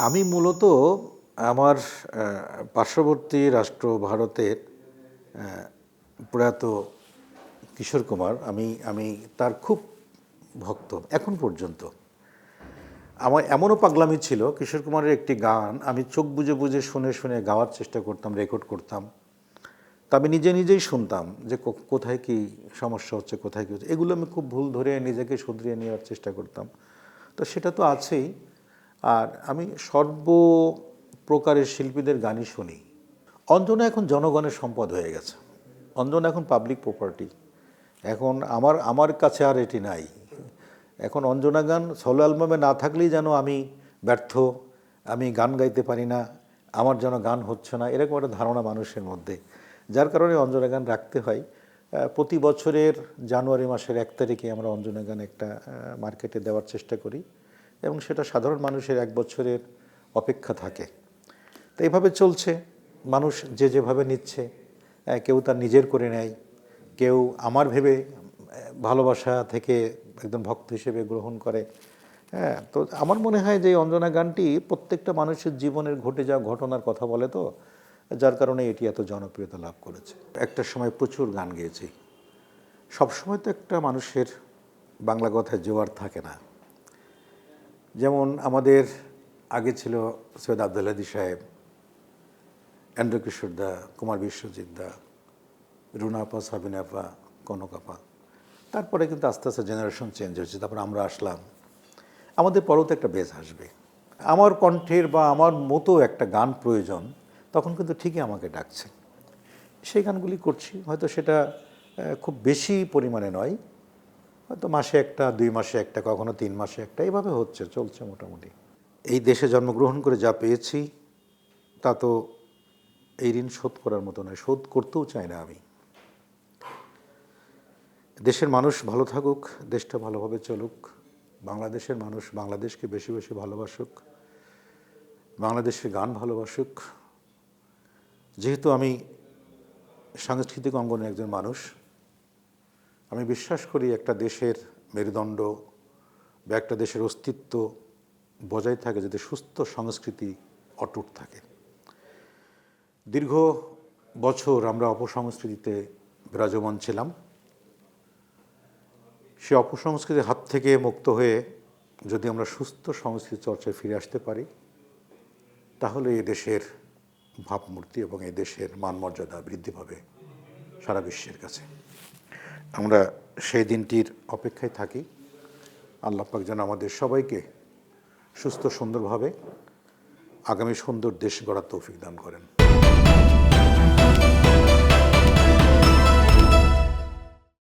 আমি মূলত আমার পার্শ্ববর্তী রাষ্ট্র ভারতের প্রয়াত কিশোর কুমার, আমি তার খুব ভক্ত এখন পর্যন্ত। আমার এমনও পাগলামি ছিল, কিশোর কুমারের একটি গান আমি চোখ বুজে বুজে শুনে শুনে গাওয়ার চেষ্টা করতাম, রেকর্ড করতাম। তা আমি নিজে নিজেই শুনতাম যে কোথায় কি সমস্যা হচ্ছে, কোথায় কী হচ্ছে, এগুলো আমি খুব ভুল ধরে নিজেকে শুধরিয়ে নেওয়ার চেষ্টা করতাম। তো সেটা তো আছেই। আর আমি সর্ব প্রকারের শিল্পীদের গানই শুনি। অঞ্জনা এখন জনগণের সম্পদ হয়ে গেছে। অঞ্জনা এখন পাবলিক প্রপার্টি। এখন আমার আমার কাছে আর এটি নাই। এখন অঞ্জনা গান সোলো অ্যালবামে না থাকলেই যেন আমি ব্যর্থ, আমি গান গাইতে পারি না, আমার যেন গান হচ্ছে না, এরকম একটা ধারণা মানুষের মধ্যে। যার কারণে অঞ্জনা গান রাখতে হয়। প্রতি বছরের জানুয়ারি মাসের 1 তারিখে আমরা অঞ্জনা গান একটা মার্কেটে দেওয়ার চেষ্টা করি এবং সেটা সাধারণ মানুষের 1 বছরের অপেক্ষা থাকে। তো এইভাবে চলছে, মানুষ যে যেভাবে নিচ্ছে। কেউ তার নিজের করে নেয়, কেউ আমার ভেবে ভালোবাসা থেকে একদম ভক্ত হিসেবে গ্রহণ করে। হ্যাঁ, তো আমার মনে হয় যে অঞ্জনা গানটি প্রত্যেকটা মানুষের জীবনের ঘটে যাওয়া ঘটনার কথা বলে, তো যার কারণে এটি এত জনপ্রিয়তা লাভ করেছে। একটা সময় প্রচুর গান গেয়েছি। সবসময় তো একটা মানুষের বাংলা কথায় জোয়ার থাকে না। যেমন আমাদের আগে ছিল সৈয়দ আব্দুল হাদী সাহেব, এন্ড্র কিশোর দা, কুমার বিশ্বজিৎ দা, রুনা আপা, সাবিনা আপা, কনক আপা। তারপরে কিন্তু আস্তে আস্তে জেনারেশন চেঞ্জ হয়েছে, তারপর আমরা আসলাম। আমাদের পরেও তো একটা বেজ আসবে। আমার কণ্ঠের বা আমার মতো একটা গান প্রয়োজন, তখন কিন্তু ঠিকই আমাকে ডাকছে। সেই গানগুলি করছি, হয়তো সেটা খুব বেশি পরিমাণে নয়, হয়তো মাসে একটা, 2 মাসে একটা, কখনো 3 মাসে একটা, এইভাবে হচ্ছে, চলছে মোটামুটি। এই দেশে জন্মগ্রহণ করে যা পেয়েছি তা তো এই ঋণ শোধ করার মতো নয়, শোধ করতেও চাই না আমি। দেশের মানুষ ভালো থাকুক, দেশটা ভালোভাবে চলুক, বাংলাদেশের মানুষ বাংলাদেশকে বেশি বেশি ভালোবাসুক, বাংলাদেশের গান ভালোবাসুক। যেহেতু আমি সাংস্কৃতিক অঙ্গনের একজন মানুষ, আমি বিশ্বাস করি একটা দেশের মেরুদণ্ড বা একটা দেশের অস্তিত্ব বজায় থাকে যাতে সুস্থ সংস্কৃতি অটুট থাকে। দীর্ঘ বছর আমরা অপসংস্কৃতিতে বিরাজমান ছিলাম। সে অপসংস্কৃতির হাত থেকে মুক্ত হয়ে যদি আমরা সুস্থ সংস্কৃতি চর্চায় ফিরে আসতে পারি, তাহলে এই দেশের ভাবমূর্তি এবং এই দেশের মানমর্যাদা বৃদ্ধি পাবে সারা বিশ্বের কাছে। আমরা সেই দিনটির অপেক্ষায় থাকি। আল্লাহ পাক যেন আমাদের সবাইকে সুস্থ সুন্দরভাবে আগামী সুন্দর দেশ গড়ার তৌফিক দান করেন।